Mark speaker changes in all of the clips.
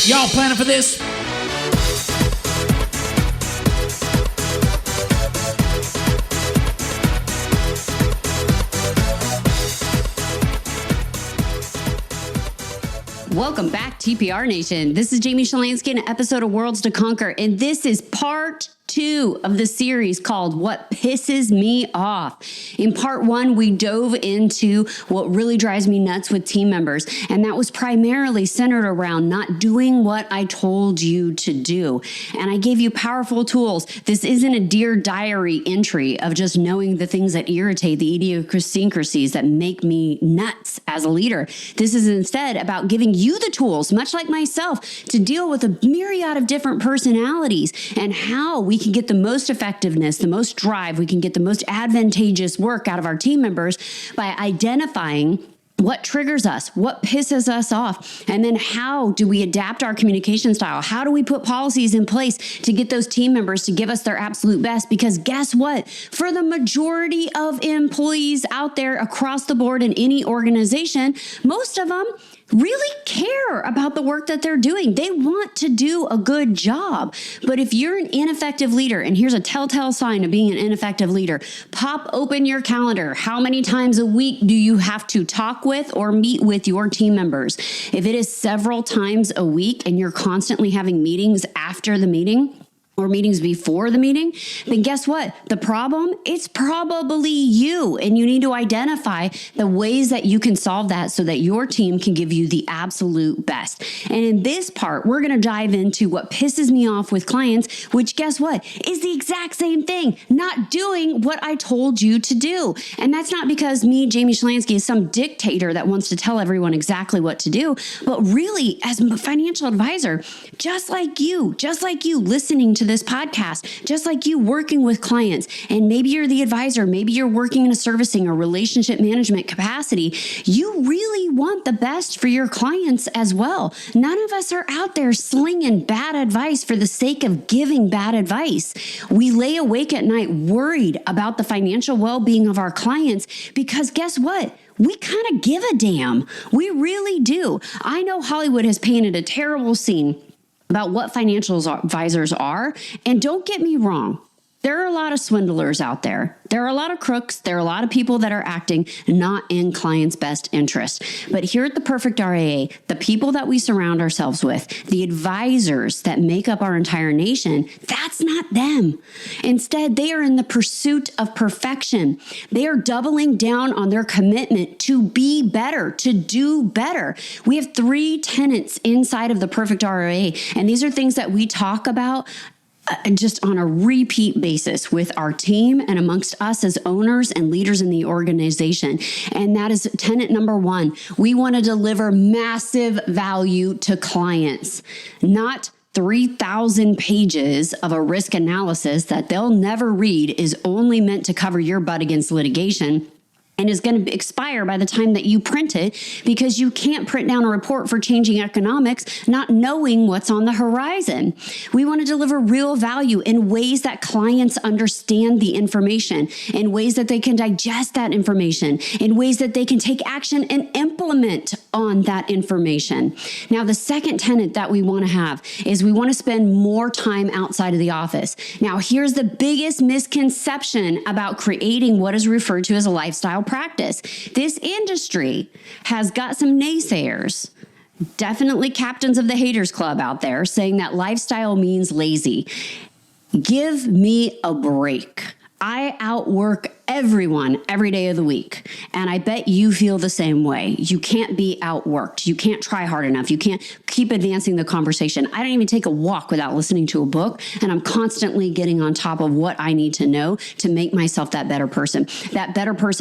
Speaker 1: Y'all planning for this?
Speaker 2: Welcome back, TPR Nation. This is Jamie Shalansky in an episode of Worlds to Conquer, and this is part 2 of the series called What Pisses Me Off. In part 1, we dove into what really drives me nuts with team members, and that was primarily centered around not doing what I told you to do. And I gave you powerful tools. This isn't a Dear Diary entry of just knowing the things that irritate, the idiosyncrasies that make me nuts as a leader. This is instead about giving you the tools, much like myself, to deal with a myriad of different personalities and how we can get the most effectiveness, the most drive, we can get the most advantageous work out of our team members by identifying what triggers us, what pisses us off, and then how do we adapt our communication style? How do we put policies in place to get those team members to give us their absolute best? Because guess what? For the majority of employees out there across the board in any organization, most of them really care about the work that they're doing. They want to do a good job. But if you're an ineffective leader, and here's a telltale sign of being an ineffective leader, pop open your calendar. How many times a week do you have to talk with or meet with your team members? If it is several times a week and you're constantly having meetings after the meeting, or meetings before the meeting, then guess what? The problem, it's probably you. And you need to identify the ways that you can solve that so that your team can give you the absolute best. And in this part, we're going to dive into what pisses me off with clients, which guess what? Is the exact same thing, not doing what I told you to do. And that's not because me, Jamie Shalansky, is some dictator that wants to tell everyone exactly what to do, but really as a financial advisor, just like you listening to this podcast, just like you working with clients, and maybe you're the advisor, maybe you're working in a servicing or relationship management capacity, you really want the best for your clients as well. None of us are out there slinging bad advice for the sake of giving bad advice. We lay awake at night worried about the financial well-being of our clients because guess what? We kind of give a damn. We really do. I know Hollywood has painted a terrible scene about what financial advisors are. And don't get me wrong, there are a lot of swindlers out there. There are a lot of crooks. There are a lot of people that are acting not in clients' best interest. But here at the Perfect RIA, the people that we surround ourselves with, the advisors that make up our entire nation, that's not them. Instead, they are in the pursuit of perfection. They are doubling down on their commitment to be better, to do better. We have 3 tenets inside of the Perfect RIA, and these are things that we talk about just on a repeat basis with our team and amongst us as owners and leaders in the organization. And that is tenet number 1. We want to deliver massive value to clients, not 3,000 pages of a risk analysis that they'll never read is only meant to cover your butt against litigation and is going to expire by the time that you print it because you can't print down a report for changing economics not knowing what's on the horizon. We want to deliver real value in ways that clients understand the information, in ways that they can digest that information, in ways that they can take action and implement on that information. Now, the second tenet that we want to have is we want to spend more time outside of the office. Now, here's the biggest misconception about creating what is referred to as a lifestyle practice. This industry has got some naysayers, definitely captains of the haters club out there saying that lifestyle means lazy. Give me a break. I outwork everyone every day of the week. And I bet you feel the same way. You can't be outworked. You can't try hard enough. You can't keep advancing the conversation. I don't even take a walk without listening to a book. And I'm constantly getting on top of what I need to know to make myself that better person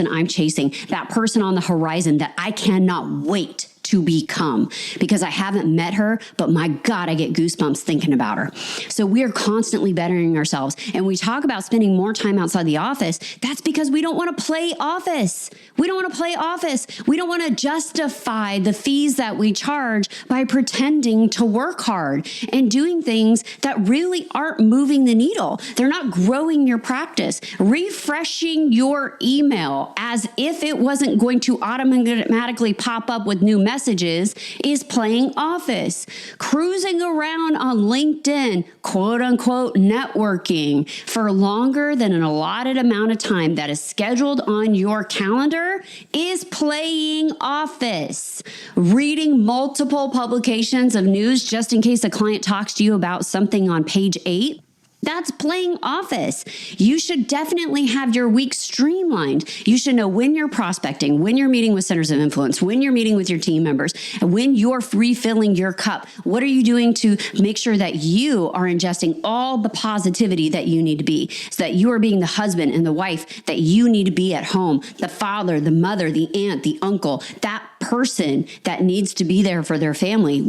Speaker 2: I'm chasing, that person on the horizon that I cannot wait to become, because I haven't met her, but my God, I get goosebumps thinking about her. So we are constantly bettering ourselves. And we talk about spending more time outside the office. That's because we don't want to play office. We don't want to play office. We don't want to justify the fees that we charge by pretending to work hard and doing things that really aren't moving the needle. They're not growing your practice. Refreshing your email as if it wasn't going to automatically pop up with new messages is playing office. Cruising around on LinkedIn, quote unquote, networking for longer than an allotted amount of time that is scheduled on your calendar is playing office. Reading multiple publications of news just in case a client talks to you about something on page 8. That's playing office. You should definitely have your week streamlined. You should know when you're prospecting, when you're meeting with centers of influence, when you're meeting with your team members, and when you're refilling your cup. What are you doing to make sure that you are ingesting all the positivity that you need to be, so that you are being the husband and the wife that you need to be at home, the father, the mother, the aunt, the uncle, that person that needs to be there for their family.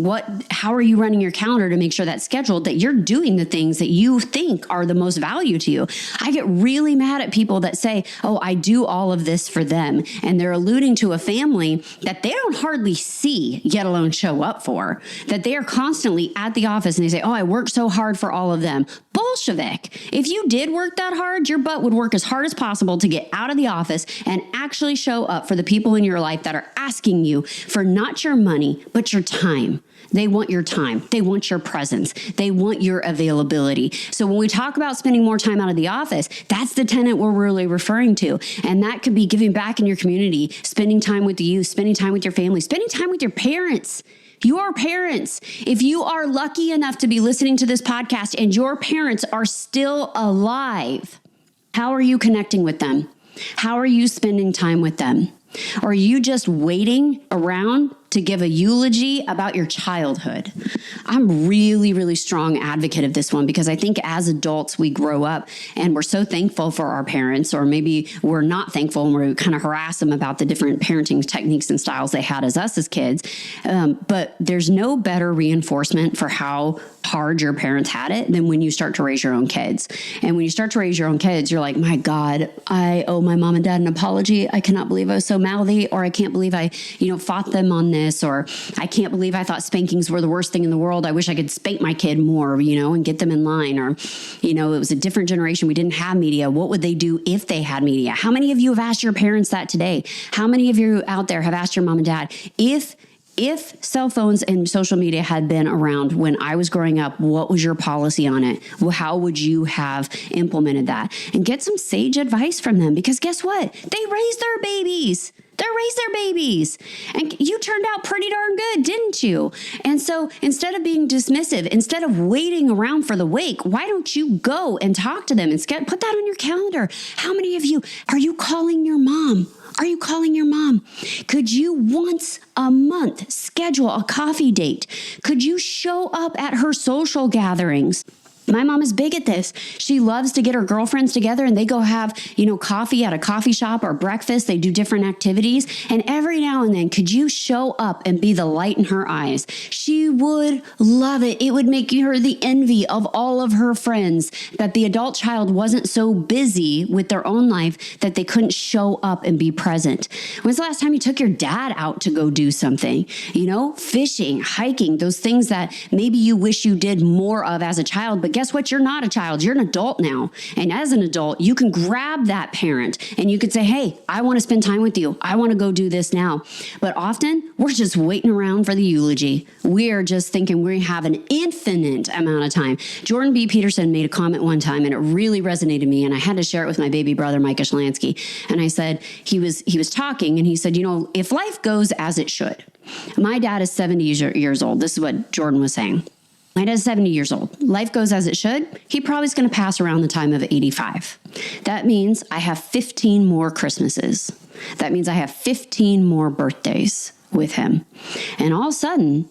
Speaker 2: How are you running your calendar to make sure that's scheduled, that you're doing the things that you think are the most value to you? I get really mad at people that say, oh, I do all of this for them. And they're alluding to a family that they don't hardly see, yet alone show up for, that they are constantly at the office and they say, oh, I worked so hard for all of them. Bolshevik. If you did work that hard, your butt would work as hard as possible to get out of the office and actually show up for the people in your life that are asking you for not your money, but your time. They want your time. They want your presence. They want your availability. So when we talk about spending more time out of the office, that's the tenet we're really referring to. And that could be giving back in your community, spending time with the youth, spending time with your family, spending time with your parents. Your parents, if you are lucky enough to be listening to this podcast and your parents are still alive, how are you connecting with them? How are you spending time with them? Or are you just waiting around to give a eulogy about your childhood? I'm really, really strong advocate of this one, because I think as adults, we grow up and we're so thankful for our parents, or maybe we're not thankful and we kind of harass them about the different parenting techniques and styles they had as us as kids. But there's no better reinforcement for how hard your parents had it than when you start to raise your own kids. And when you start to raise your own kids, you're like, my God, I owe my mom and dad an apology. I cannot believe I was so mouthy, or I can't believe I, fought them on this, or I can't believe I thought spankings were the worst thing in the world. I wish I could spank my kid more, and get them in line. Or, it was a different generation. We didn't have media. What would they do if they had media? How many of you have asked your parents that today? How many of you out there have asked your mom and dad, if cell phones and social media had been around when I was growing up, what was your policy on it? Well, how would you have implemented that? And get some sage advice from them, because guess what? They raised their babies. And you turned out pretty darn good, didn't you? And so instead of being dismissive, instead of waiting around for the wake, why don't you go and talk to them and put that on your calendar? How many of you, are you calling your mom? Are you calling your mom? Could you once a month schedule a coffee date? Could you show up at her social gatherings? My mom is big at this. She loves to get her girlfriends together and they go have, coffee at a coffee shop or breakfast. They do different activities. And every now and then, could you show up and be the light in her eyes? She would love it. It would make her the envy of all of her friends, that the adult child wasn't so busy with their own life that they couldn't show up and be present. When's the last time you took your dad out to go do something? Fishing, hiking, those things that maybe you wish you did more of as a child, but guess what? You're not a child. You're an adult now. And as an adult, you can grab that parent and you could say, hey, I want to spend time with you. I want to go do this now. But often we're just waiting around for the eulogy. We're just thinking we have an infinite amount of time. Jordan B. Peterson made a comment one time and it really resonated with me. And I had to share it with my baby brother, Micah Shlansky. And I said, he was talking and he said, if life goes as it should. My dad is 70 years old. This is what Jordan was saying. My dad's 70 years old. Life goes as it should. He probably is going to pass around the time of 85. That means I have 15 more Christmases. That means I have 15 more birthdays with him. And all of a sudden,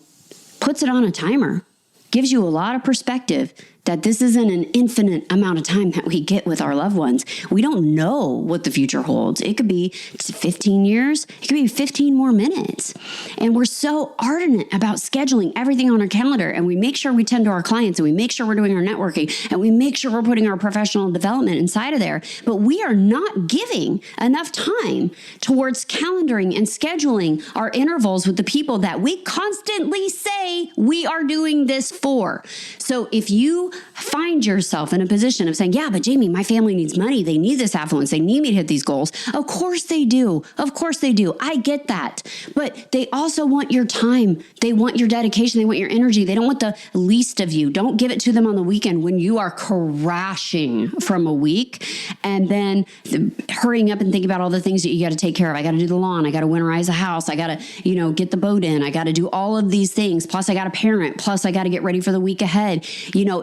Speaker 2: puts it on a timer. Gives you a lot of perspective that this isn't an infinite amount of time that we get with our loved ones. We don't know what the future holds. It could be 15 years. It could be 15 more minutes. And we're so ardent about scheduling everything on our calendar, and we make sure we tend to our clients, and we make sure we're doing our networking, and we make sure we're putting our professional development inside of there. But we are not giving enough time towards calendaring and scheduling our intervals with the people that we constantly say we are doing this for. So if you find yourself in a position of saying, yeah, but Jamie, my family needs money. They need this affluence. They need me to hit these goals. Of course they do. Of course they do. I get that. But they also want your time. They want your dedication. They want your energy. They don't want the least of you. Don't give it to them on the weekend when you are crashing from a week and then hurrying up and thinking about all the things that you got to take care of. I got to do the lawn. I got to winterize a house. I got to, get the boat in. I got to do all of these things. Plus I got to parent. Plus I got to get ready for the week ahead.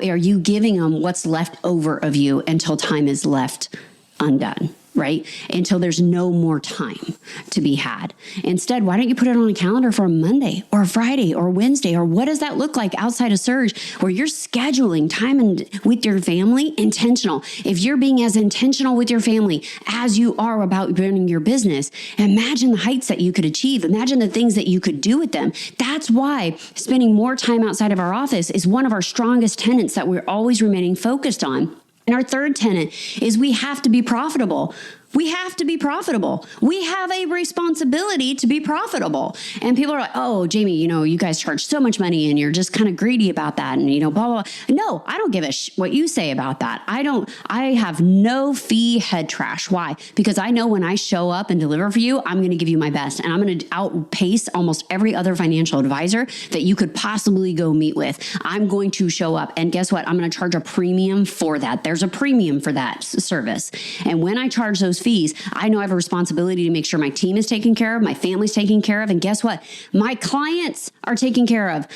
Speaker 2: Are you giving them what's left over of you until time is left undone? Right? Until there's no more time to be had. Instead, why don't you put it on a calendar for a Monday or a Friday or Wednesday? Or what does that look like outside of Surge, where you're scheduling time with your family intentional? If you're being as intentional with your family as you are about running your business, imagine the heights that you could achieve. Imagine the things that you could do with them. That's why spending more time outside of our office is one of our strongest tenets that we're always remaining focused on. And our third tenet is we have to be profitable. We have to be profitable. We have a responsibility to be profitable. And people are like, oh, Jamie, you guys charge so much money and you're just kind of greedy about that. And, blah, blah, blah. No, I don't give a what you say about that. I have no fee head trash. Why? Because I know when I show up and deliver for you, I'm going to give you my best. And I'm going to outpace almost every other financial advisor that you could possibly go meet with. I'm going to show up. And guess what? I'm going to charge a premium for that. There's a premium for that service. And when I charge those fees, I know I have a responsibility to make sure my team is taken care of, my family's taken care of, and guess what? My clients are taken care of.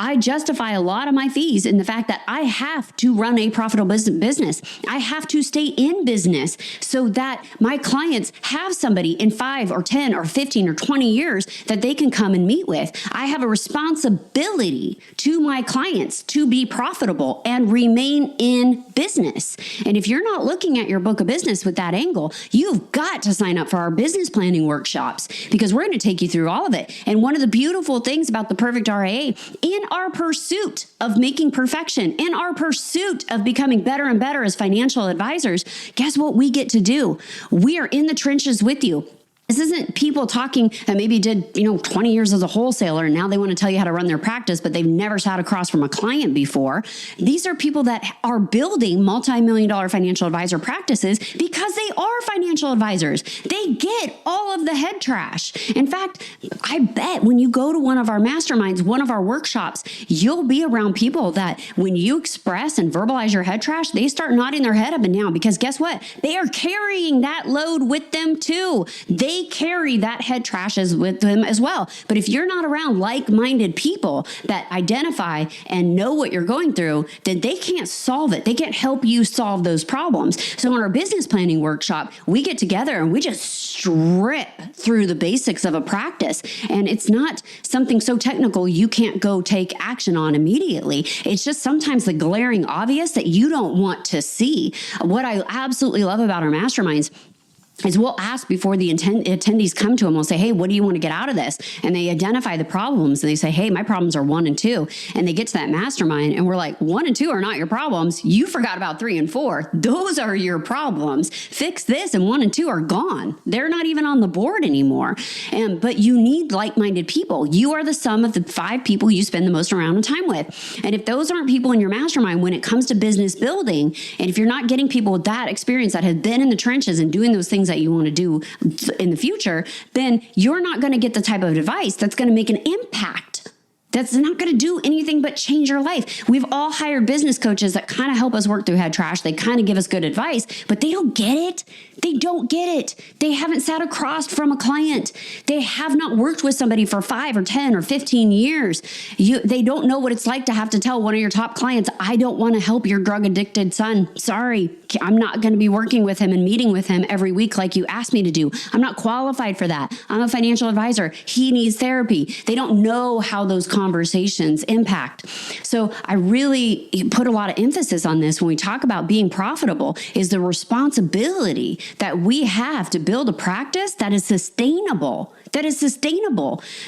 Speaker 2: I justify a lot of my fees in the fact that I have to run a profitable business. I have to stay in business so that my clients have somebody in 5 or 10 or 15 or 20 years that they can come and meet with. I have a responsibility to my clients to be profitable and remain in business. And if you're not looking at your book of business with that angle, you've got to sign up for our business planning workshops because we're going to take you through all of it. And one of the beautiful things about the Perfect RIA, in our pursuit of making perfection, in our pursuit of becoming better and better as financial advisors, guess what we get to do? We are in the trenches with you. This isn't people talking that maybe did, 20 years as a wholesaler and now they want to tell you how to run their practice, but they've never sat across from a client before. These are people that are building multi-million-dollar financial advisor practices because they are financial advisors. They get all of the head trash. In fact, I bet when you go to one of our masterminds, one of our workshops, you'll be around people that when you express and verbalize your head trash, they start nodding their head up and down because guess what? They are carrying that load with them too. They carry that head trash with them as well. But if you're not around like-minded people that identify and know what you're going through, then they can't solve it. They can't help you solve those problems. So in our business planning workshop, we get together and we just strip through the basics of a practice. And it's not something so technical you can't go take action on immediately. It's just sometimes the glaring obvious that you don't want to see. What I absolutely love about our masterminds is we'll ask before the attendees come to them, we'll say, hey, what do you want to get out of this? And they identify the problems and they say, hey, my problems are 1 and 2. And they get to that mastermind and we're like, 1 and 2 are not your problems. You forgot about 3 and 4. Those are your problems. Fix this and 1 and 2 are gone. They're not even on the board anymore. But you need like-minded people. You are the sum of the 5 people you spend the most amount of time with. And if those aren't people in your mastermind when it comes to business building, and if you're not getting people with that experience that have been in the trenches and doing those things that you want to do in the future, then you're not going to get the type of advice that's going to make an impact. That's not going to do anything but change your life. We've all hired business coaches that kind of help us work through head trash. They kind of give us good advice, but they don't get it. They don't get it. They haven't sat across from a client. They have not worked with somebody for 5 or 10 or 15 years. They don't know what it's like to have to tell one of your top clients, I don't want to help your drug addicted son. Sorry, I'm not going to be working with him and meeting with him every week like you asked me to do. I'm not qualified for that. I'm a financial advisor. He needs therapy. They don't know how those conversations impact. So I really put a lot of emphasis on this when we talk about being profitable, is the responsibility that we have to build a practice that is sustainable.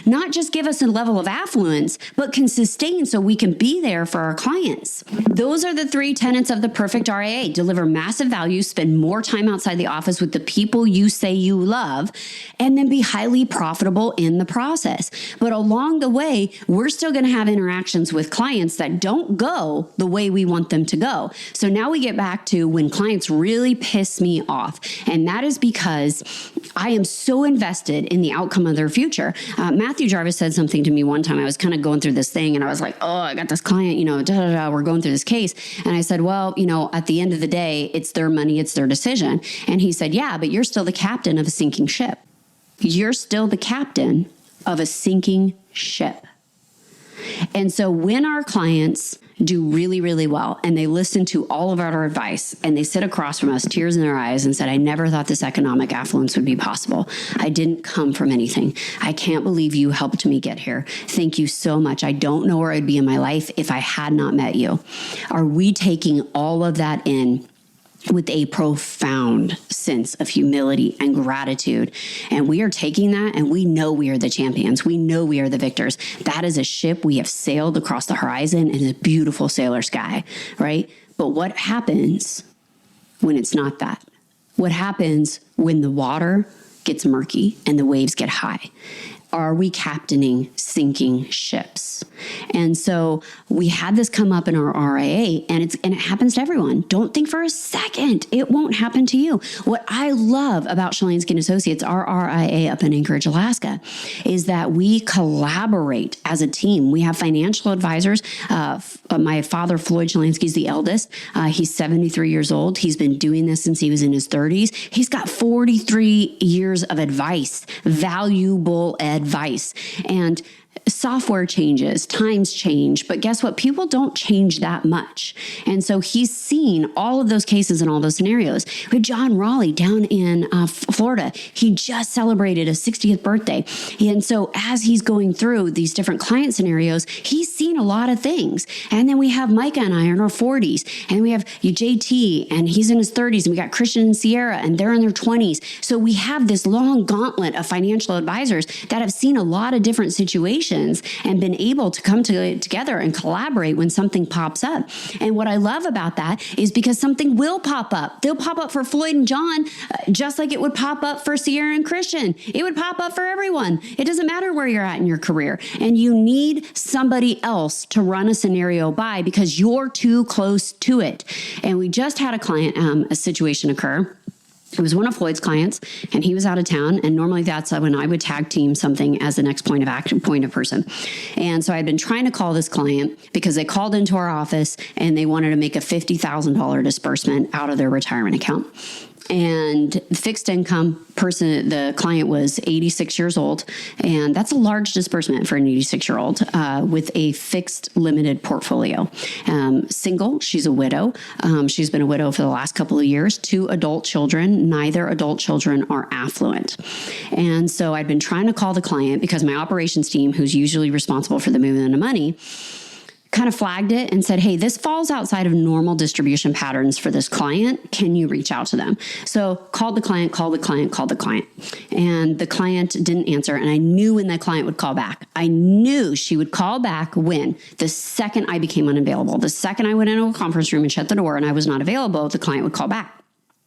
Speaker 2: Not just give us a level of affluence, but can sustain so we can be there for our clients. Those are the 3 tenets of the Perfect RIA. Deliver massive value, spend more time outside the office with the people you say you love, and then be highly profitable in the process. But along the way, we're still going to have interactions with clients that don't go the way we want them to go. So now we get back to when clients really piss me off. And that is because I am so invested in the outcome of their future. Matthew Jarvis said something to me one time. I was kind of going through this thing and I was like, oh, I got this client, we're going through this case. And I said, well, at the end of the day, it's their money, it's their decision. And he said, yeah, but you're still the captain of a sinking ship. You're still the captain of a sinking ship. And so when our clients do really, really well and they listen to all of our advice and they sit across from us, tears in their eyes, and said, I never thought this economic affluence would be possible. I didn't come from anything. I can't believe you helped me get here. Thank you so much. I don't know where I'd be in my life if I had not met you. Are we taking all of that in with a profound sense of humility and gratitude? And we are taking that and we know we are the champions. We know we are the victors. That is a ship we have sailed across the horizon in a beautiful sailor sky, right? But what happens when it's not that? What happens when the water gets murky and the waves get high? Are we captaining sinking ships? And so we had this come up in our RIA, and it happens to everyone. Don't think for a second it won't happen to you. What I love about Shalansky & Associates, our RIA up in Anchorage, Alaska, is that we collaborate as a team. We have financial advisors. My father, Floyd Shalansky, is the eldest. He's 73 years old. He's been doing this since he was in his 30s. He's got 43 years of advice, valuable advice. And software changes, times change, but guess what? People don't change that much. And so he's seen all of those cases and all those scenarios. With John Raleigh down in Florida, he just celebrated a 60th birthday. And so as he's going through these different client scenarios, he's seen a lot of things. And then we have Micah and I in our 40s, and we have JT, and he's in his 30s, and we got Christian and Sierra, and they're in their 20s. So we have this long gauntlet of financial advisors that have seen a lot of different situations and been able to come together and collaborate when something pops up. And what I love about that is because something will pop up. They'll pop up for Floyd and John, just like it would pop up for Sierra and Christian. It would pop up for everyone. It doesn't matter where you're at in your career. And you need somebody else to run a scenario by because you're too close to it. And we just had a client, a situation occur. It was one of Floyd's clients, and he was out of town. And normally that's when I would tag team something as the next point of person. And so I'd been trying to call this client because they called into our office and they wanted to make a $50,000 disbursement out of their retirement account. And fixed income person, the client was 86 years old. And that's a large disbursement for an 86-year-old with a fixed limited portfolio. Single, she's a widow. She's been a widow for the last couple of years. 2 adult children. Neither adult children are affluent. And so I'd been trying to call the client because my operations team, who's usually responsible for the movement of money, kind of flagged it and said, hey, this falls outside of normal distribution patterns for this client. Can you reach out to them? So called the client. And the client didn't answer. And I knew when that client would call back. I knew she would call back when? The second I became unavailable. The second I went into a conference room and shut the door and I was not available, the client would call back.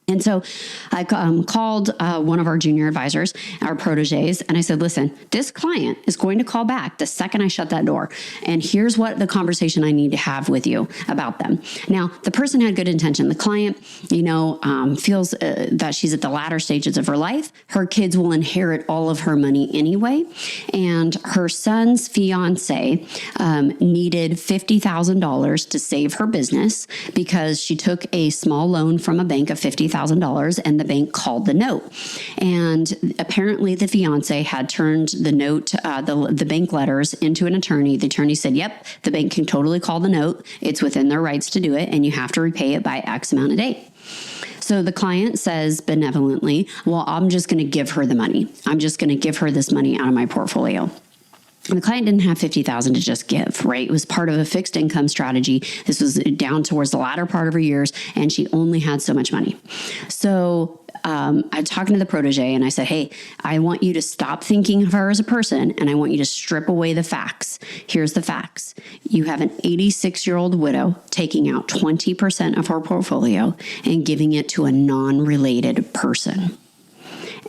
Speaker 2: And so I called one of our junior advisors, our proteges, and I said, listen, this client is going to call back the second I shut that door. And here's what the conversation I need to have with you about them. Now, the person had good intention. The client, feels that she's at the latter stages of her life. Her kids will inherit all of her money anyway. And her son's fiance needed $50,000 to save her business because she took a small loan from a bank of $50,000 and the bank called the note. And apparently the fiance had turned the note, the bank letters into an attorney. The attorney said, yep, the bank can totally call the note. It's within their rights to do it. And you have to repay it by X amount of date. So the client says benevolently, well, I'm just going to give her the money. I'm just going to give her this money out of my portfolio. And the client didn't have $50,000 to just give, right? It was part of a fixed income strategy. This was down towards the latter part of her years, and she only had so much money. So I'm talking to the protege, and I said, hey, I want you to stop thinking of her as a person, and I want you to strip away the facts. Here's the facts. You have an 86-year-old widow taking out 20% of her portfolio and giving it to a non-related person.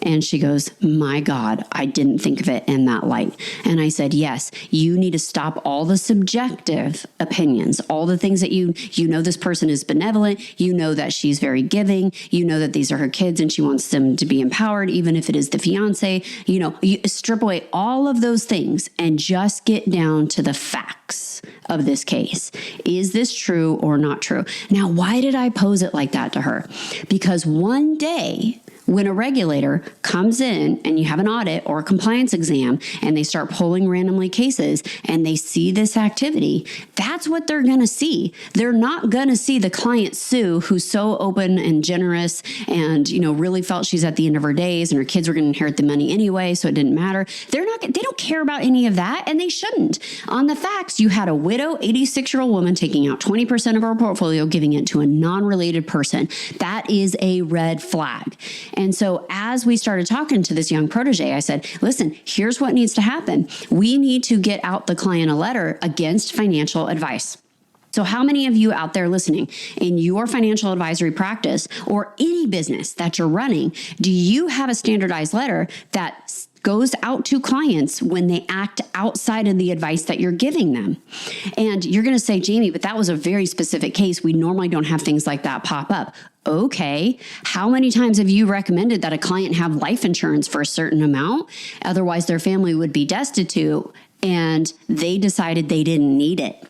Speaker 2: And she goes, my God, I didn't think of it in that light. And I said, yes, you need to stop all the subjective opinions, all the things that you know this person is benevolent, you know that she's very giving, you know that these are her kids and she wants them to be empowered, even if it is the fiance. You strip away all of those things and just get down to the facts of this case. Is this true or not true? Now, why did I pose it like that to her? Because one day, when a regulator comes in and you have an audit or a compliance exam and they start pulling randomly cases and they see this activity, that's what they're going to see. They're not going to see the client Sue, who's so open and generous and, really felt she's at the end of her days and her kids were going to inherit the money anyway, so it didn't matter. They don't care about any of that, and they shouldn't. On the facts, you had a widow, 86-year-old woman taking out 20% of her portfolio, giving it to a non-related person. That is a red flag. And so as we started talking to this young protege, I said, listen, here's what needs to happen. We need to get out the client a letter against financial advice. So how many of you out there listening in your financial advisory practice or any business that you're running, do you have a standardized letter that goes out to clients when they act outside of the advice that you're giving them? And you're going to say, Jamie, but that was a very specific case. We normally don't have things like that pop up. Okay, how many times have you recommended that a client have life insurance for a certain amount? Otherwise, their family would be destitute, and they decided they didn't need it.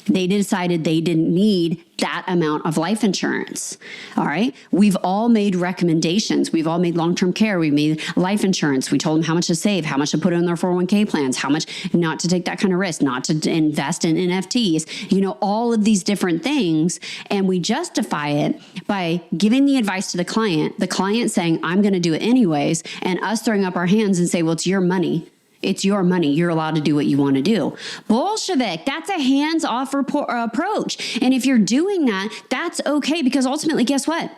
Speaker 2: They decided they didn't need that amount of life insurance. All right. We've all made recommendations. We've all made long-term care. We've made life insurance. We told them how much to save, how much to put in their 401k plans, how much not to take that kind of risk, not to invest in NFTs, all of these different things. And we justify it by giving the advice to the client saying, I'm going to do it anyways, and us throwing up our hands and say, well, it's your money. It's your money. You're allowed to do what you want to do. Bolshevik, that's a hands-off approach. And if you're doing that, that's okay, because ultimately, guess what?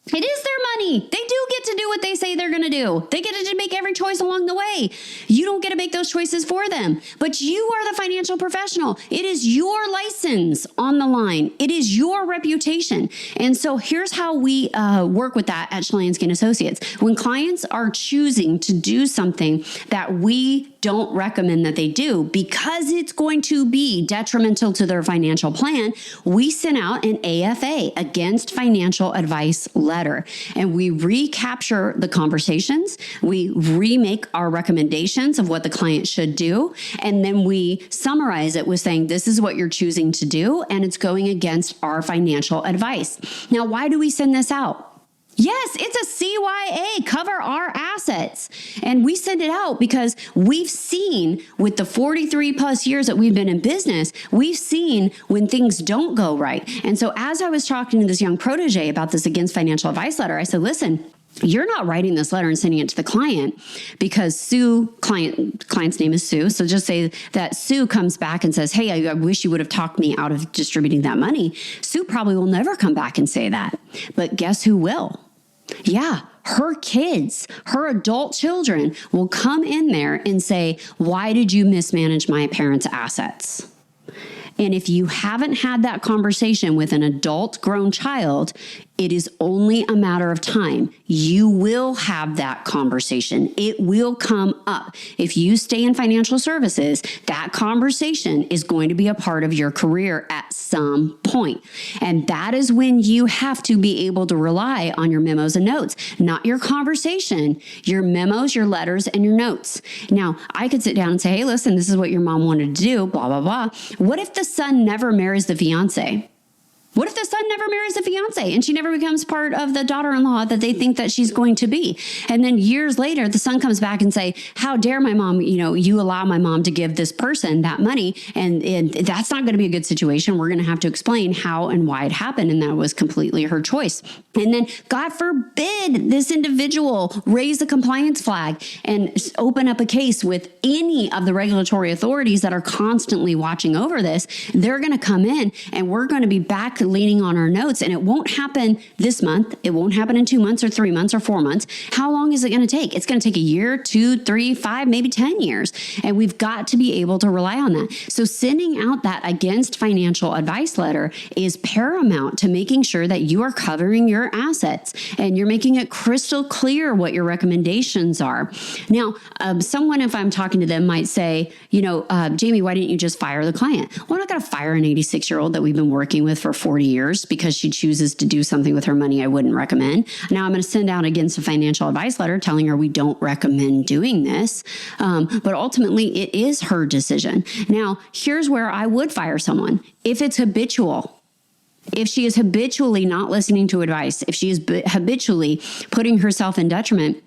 Speaker 2: It is their money. They do get to do what they say they're going to do. They get to make every choice along the way. You don't get to make those choices for them, but you are the financial professional. It is your license on the line. It is your reputation. And so here's how we work with that at Shalansky & Associates. When clients are choosing to do something that we don't recommend that they do because it's going to be detrimental to their financial plan, we send out an AFA, against financial advice letter, and we recapture the conversations. We remake our recommendations of what the client should do, and then we summarize it with saying, this is what you're choosing to do, and it's going against our financial advice. Now, why do we send this out? Yes, it's a CYA, cover our assets. And we send it out because we've seen with the 43 plus years that we've been in business, we've seen when things don't go right. And so as I was talking to this young protege about this against financial advice letter, I said, listen, you're not writing this letter and sending it to the client because client's name is Sue. So just say that Sue comes back and says, hey, I wish you would have talked me out of distributing that money. Sue probably will never come back and say that. But guess who will? Yeah, her kids, her adult children will come in there and say, why did you mismanage my parents' assets? And if you haven't had that conversation with an adult grown child, it is only a matter of time. You will have that conversation. It will come up. If you stay in financial services, that conversation is going to be a part of your career at some point. And that is when you have to be able to rely on your memos and notes, not your conversation, your memos, your letters, and your notes. Now, I could sit down and say, hey, listen, this is what your mom wanted to do, blah, blah, blah. What if the son never marries the fiance? What if the son never marries the fiance and she never becomes part of the daughter-in-law that they think that she's going to be? And then years later, the son comes back and say, how dare my mom, you allow my mom to give this person that money. And that's not going to be a good situation. We're going to have to explain how and why it happened. And that was completely her choice. And then God forbid this individual raise the compliance flag and open up a case with any of the regulatory authorities that are constantly watching over this. They're going to come in and we're going to be back leaning on our notes, and it won't happen this month. It won't happen in 2 months or 3 months or 4 months. How long is it going to take? It's going to take a year, 2, 3, 5, maybe 10 years. And we've got to be able to rely on that. So sending out that against financial advice letter is paramount to making sure that you are covering your assets and you're making it crystal clear what your recommendations are. Now, someone, if I'm talking to them, might say, Jamie, why didn't you just fire the client? Well, I'm not going to fire an 86-year-old that we've been working with for 40 years because she chooses to do something with her money I wouldn't recommend. Now I'm going to send out against a financial advice letter telling her we don't recommend doing this. But ultimately it is her decision. Now, here's where I would fire someone. If it's habitual, if she is habitually not listening to advice, if she is habitually putting herself in detriment,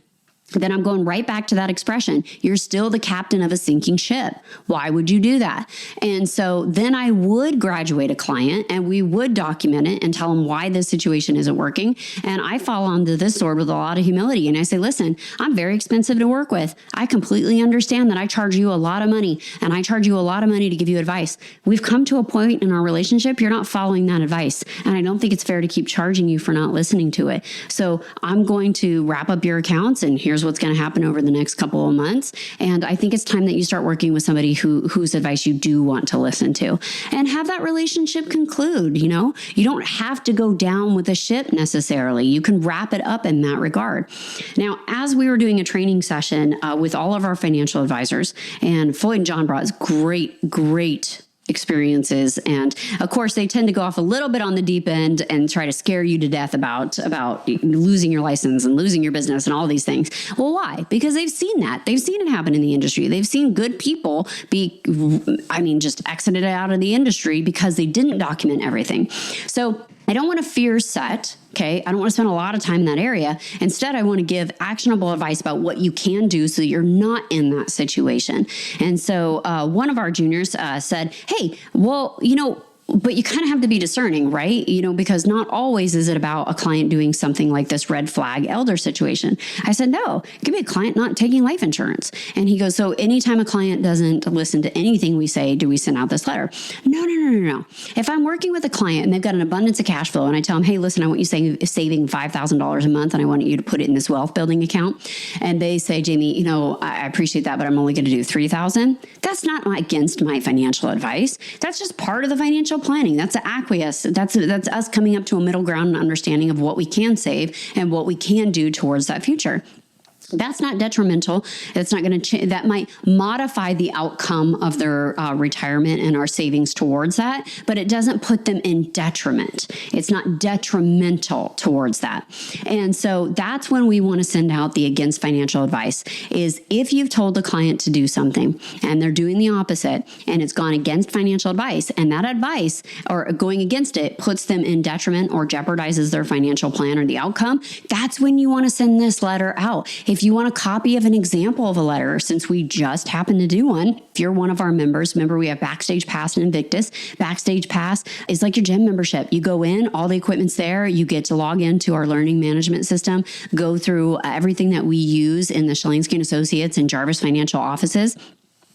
Speaker 2: then I'm going right back to that expression. You're still the captain of a sinking ship. Why would you do that? And so then I would graduate a client and we would document it and tell them why this situation isn't working. And I fall onto this sword with a lot of humility. And I say, listen, I'm very expensive to work with. I completely understand that I charge you a lot of money and I charge you a lot of money to give you advice. We've come to a point in our relationship, you're not following that advice. And I don't think it's fair to keep charging you for not listening to it. So I'm going to wrap up your accounts and here's what's going to happen over the next couple of months. And I think it's time that you start working with somebody whose advice you do want to listen to and have that relationship conclude. You don't have to go down with the ship necessarily. You can wrap it up in that regard. Now, as we were doing a training session with all of our financial advisors, and Floyd and John brought great experiences. And of course, they tend to go off a little bit on the deep end and try to scare you to death about losing your license and losing your business and all these things. Well, why? Because they've seen that. They've seen it happen in the industry. They've seen good people just exited out of the industry because they didn't document everything. So I don't want to fear set. Okay. I don't want to spend a lot of time in that area. Instead, I want to give actionable advice about what you can do so that you're not in that situation. And so one of our juniors said, hey, well, but you kind of have to be discerning, right? Because not always is it about a client doing something like this red flag elder situation. I said, no, it could be a client not taking life insurance. And he goes, so anytime a client doesn't listen to anything we say, do we send out this letter? No. If I'm working with a client and they've got an abundance of cash flow and I tell them, hey, listen, I want you saving $5,000 a month and I want you to put it in this wealth building account. And they say, Jamie, I appreciate that, but I'm only going to do $3,000. That's not against my financial advice. That's just part of the financial planning. That's an acquiesce. That's us coming up to a middle ground and understanding of what we can save and what we can do towards that future. That's not detrimental. It's not going to change. That might modify the outcome of their retirement and our savings towards that, but it doesn't put them in detriment. It's not detrimental towards that. And so that's when we want to send out the against financial advice is if you've told the client to do something and they're doing the opposite and it's gone against financial advice and that advice or going against it puts them in detriment or jeopardizes their financial plan or the outcome, that's when you want to send this letter out. If you want a copy of an example of a letter, since we just happened to do one, if you're one of our members, remember we have Backstage Pass and Invictus. Backstage Pass is like your gym membership. You go in, all the equipment's there. You get to log into our learning management system, go through everything that we use in the Shalansky & Associates and Jarvis Financial offices.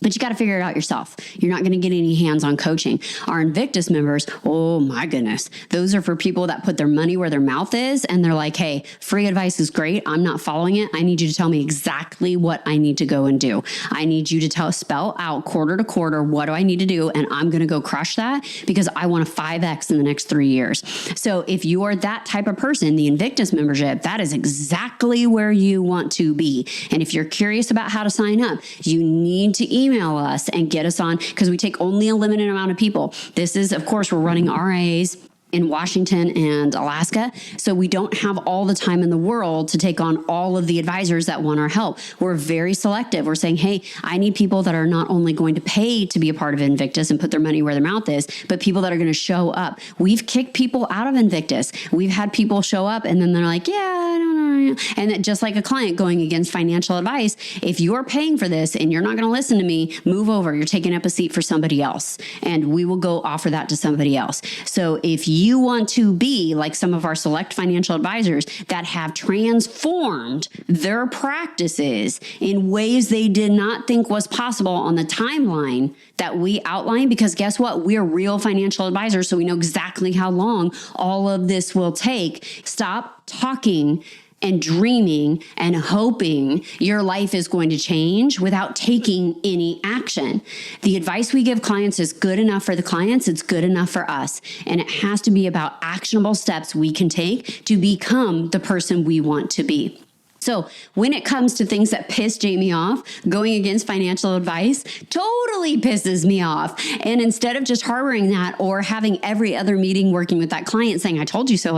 Speaker 2: But you got to figure it out yourself. You're not going to get any hands-on coaching. Our Invictus members, oh my goodness. Those are for people that put their money where their mouth is. And they're like, hey, free advice is great. I'm not following it. I need you to tell me exactly what I need to go and do. I need you to spell out quarter to quarter, what do I need to do? And I'm going to go crush that because I want a 5X in the next 3 years. So if you are that type of person, the Invictus membership, that is exactly where you want to be. And if you're curious about how to sign up, you need to email us and get us on because we take only a limited amount of people. This is, of course, we're running RIAs. in Washington and Alaska. So we don't have all the time in the world to take on all of the advisors that want our help. We're very selective. We're saying, hey, I need people that are not only going to pay to be a part of Invictus and put their money where their mouth is, but people that are going to show up. We've kicked people out of Invictus. We've had people show up and then they're like, yeah, I don't know. And that just like a client going against financial advice, if you're paying for this and you're not going to listen to me, move over. You're taking up a seat for somebody else and we will go offer that to somebody else. So if you want to be like some of our select financial advisors that have transformed their practices in ways they did not think was possible on the timeline that we outline, because guess what? We're real financial advisors, so we know exactly how long all of this will take. Stop talking and dreaming and hoping your life is going to change without taking any action. The advice we give clients is good enough for the clients. It's good enough for us. And it has to be about actionable steps we can take to become the person we want to be. So when it comes to things that piss Jamie off, going against financial advice totally pisses me off. And instead of just harboring that or having every other meeting working with that client saying, I told you so,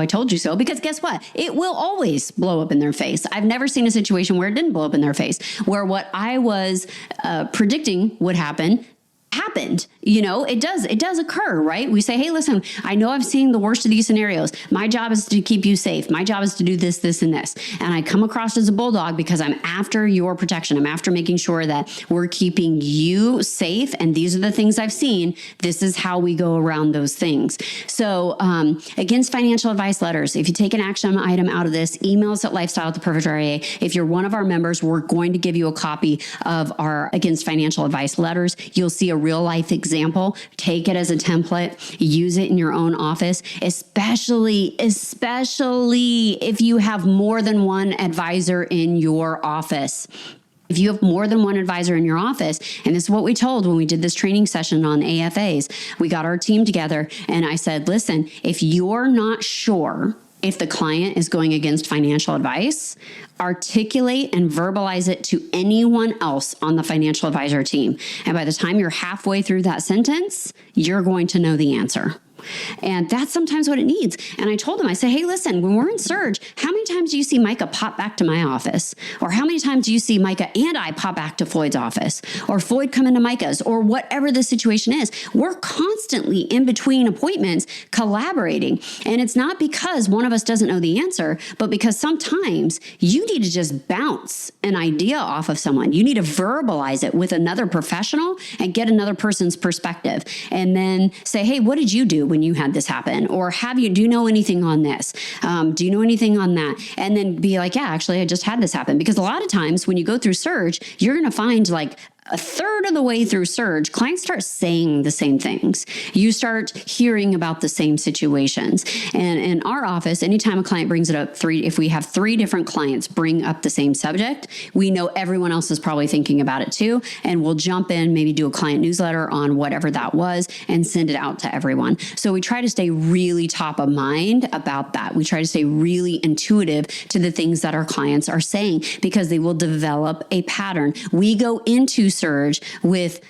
Speaker 2: because guess what? It will always blow up in their face. I've never seen a situation where it didn't blow up in their face, where what I was predicting would happen happened. It does occur, right? We say, hey, listen, I know I've seen the worst of these scenarios. My job is to keep you safe. My job is to do this, this, and this. And I come across as a bulldog because I'm after your protection. I'm after making sure that we're keeping you safe. And these are the things I've seen. This is how we go around those things. So against financial advice letters, if you take an action item out of this, email us at lifestyle@theperfectria. If you're one of our members, we're going to give you a copy of our against financial advice letters. You'll see a real life example. Take it as a template, use it in your own office, especially if you have more than one advisor in your office. If you have more than one advisor in your office, and this is what we told when we did this training session on AFAs, we got our team together and I said, listen, if you're not sure if the client is going against financial advice, articulate and verbalize it to anyone else on the financial advisor team. And by the time you're halfway through that sentence, you're going to know the answer. And that's sometimes what it needs. And I told them, I said, hey, listen, when we're in Surge, how many times do you see Micah pop back to my office? Or how many times do you see Micah and I pop back to Floyd's office? Or Floyd come into Micah's? Or whatever the situation is. We're constantly in between appointments collaborating. And it's not because one of us doesn't know the answer, but because sometimes you need to just bounce an idea off of someone. You need to verbalize it with another professional and get another person's perspective. And then say, hey, what did you do when you had this happen? Or do you know anything on this? Do you know anything on that? And then be like, yeah, actually, I just had this happen. Because a lot of times when you go through Surge, you're going to find like a third of the way through Surge, clients start saying the same things. You start hearing about the same situations. And in our office, anytime a client brings it up, if we have 3 different clients bring up the same subject, we know everyone else is probably thinking about it too. And we'll jump in, maybe do a client newsletter on whatever that was and send it out to everyone. So we try to stay really top of mind about that. We try to stay really intuitive to the things that our clients are saying because they will develop a pattern. We go into Surge with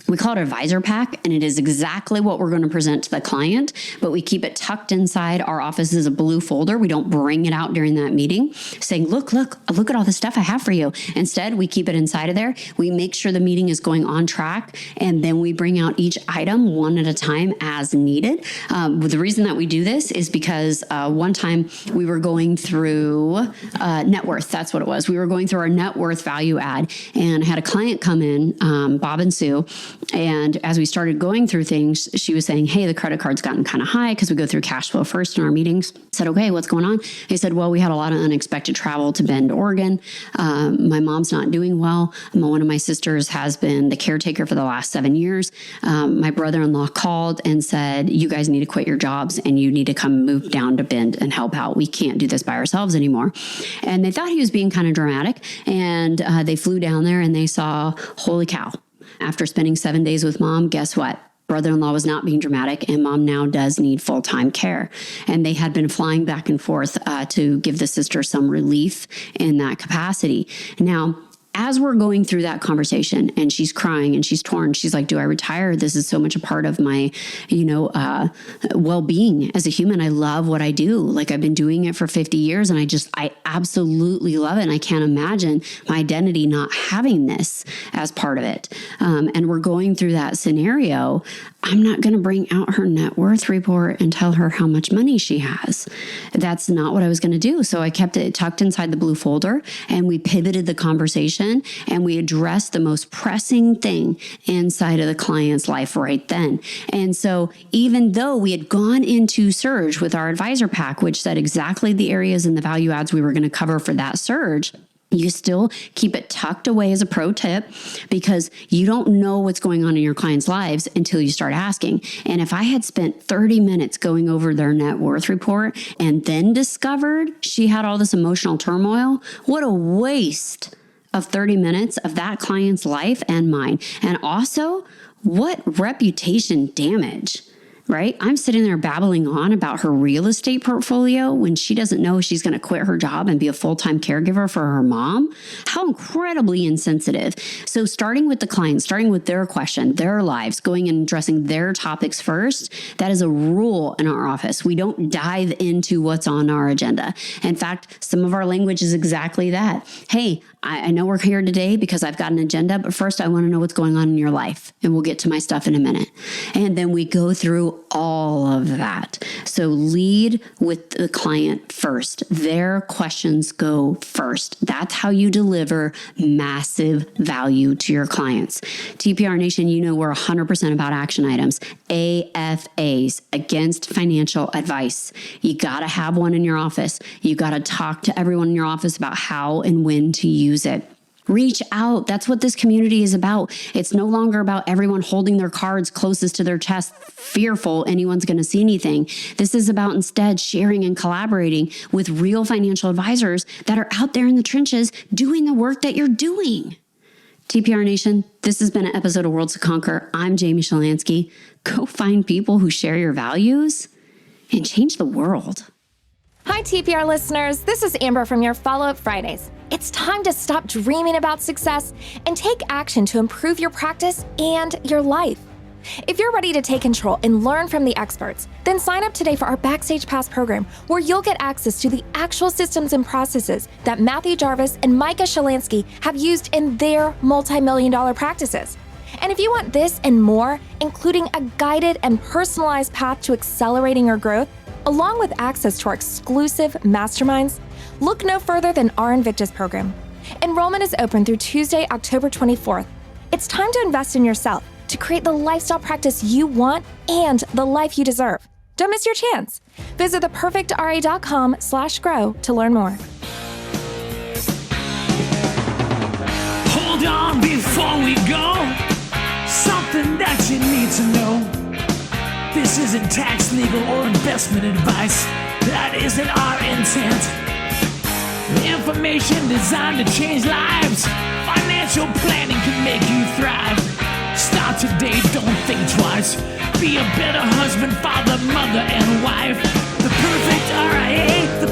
Speaker 2: we call it advisor pack, and it is exactly what we're going to present to the client, but we keep it tucked inside. Our office is a blue folder. We don't bring it out during that meeting saying, look at all the stuff I have for you. Instead, we keep it inside of there. We make sure the meeting is going on track, and then we bring out each item one at a time as needed. The reason that we do this is because one time we were going through net worth. That's what it was. We were going through our net worth value add, and I had a client come in, Bob and Sue. And as we started going through things, she was saying, hey, the credit card's gotten kind of high because we go through cash flow first in our meetings. I said, okay, what's going on? He said, well, we had a lot of unexpected travel to Bend, Oregon. My mom's not doing well. One of my sisters has been the caretaker for the last 7 years. My brother-in-law called and said, you guys need to quit your jobs and you need to come move down to Bend and help out. We can't do this by ourselves anymore. And they thought he was being kind of dramatic. And they flew down there and they saw, holy cow. After spending 7 days with mom, guess what? Brother-in-law was not being dramatic, and mom now does need full-time care. And they had been flying back and forth to give the sister some relief in that capacity. Now, as we're going through that conversation and she's crying and she's torn, she's like, do I retire? This is so much a part of my, well-being as a human. I love what I do. Like I've been doing it for 50 years and I absolutely love it. And I can't imagine my identity not having this as part of it. And we're going through that scenario. I'm not going to bring out her net worth report and tell her how much money she has. That's not what I was going to do. So I kept it tucked inside the blue folder and we pivoted the conversation and we addressed the most pressing thing inside of the client's life right then. And so even though we had gone into surge with our advisor pack, which said exactly the areas and the value adds we were going to cover for that surge, you still keep it tucked away as a pro tip because you don't know what's going on in your clients' lives until you start asking. And if I had spent 30 minutes going over their net worth report and then discovered she had all this emotional turmoil, what a waste of 30 minutes of that client's life and mine. And also, what reputation damage. Right? I'm sitting there babbling on about her real estate portfolio when she doesn't know she's going to quit her job and be a full-time caregiver for her mom. How incredibly insensitive. So starting with the client, starting with their question, their lives, going and addressing their topics first, that is a rule in our office. We don't dive into what's on our agenda. In fact, some of our language is exactly that. Hey, I know we're here today because I've got an agenda, but first I want to know what's going on in your life and we'll get to my stuff in a minute. And then we go through all of that. So lead with the client first. Their questions go first. That's how you deliver massive value to your clients. TPR Nation, you know we're 100% about action items. AFAs, against financial advice. You got to have one in your office. You got to talk to everyone in your office about how and when to use it. Reach out. That's what this community is about. It's no longer about everyone holding their cards closest to their chest, fearful anyone's going to see anything. This is about instead sharing and collaborating with real financial advisors that are out there in the trenches doing the work that you're doing. TPR Nation, this has been an episode of Worlds to Conquer. I'm Jamie Shalansky. Go find people who share your values and change the world.
Speaker 3: Hi, TPR listeners. This is Amber from your Follow-Up Fridays. It's time to stop dreaming about success and take action to improve your practice and your life. If you're ready to take control and learn from the experts, then sign up today for our Backstage Pass program, where you'll get access to the actual systems and processes that Matthew Jarvis and Micah Shalansky have used in their multi-million-dollar practices. And if you want this and more, including a guided and personalized path to accelerating your growth, along with access to our exclusive masterminds, look no further than our Invictus program. Enrollment is open through Tuesday, October 24th. It's time to invest in yourself to create the lifestyle practice you want and the life you deserve. Don't miss your chance. Visit theperfectria.com/grow to learn more.
Speaker 1: Hold on before we go. Something that you need to know. This isn't tax, legal, or investment advice. That isn't our intent. Information designed to change lives. Financial planning can make you thrive. Start today, don't think twice. Be a better husband, father, mother, and wife. The Perfect RIA, the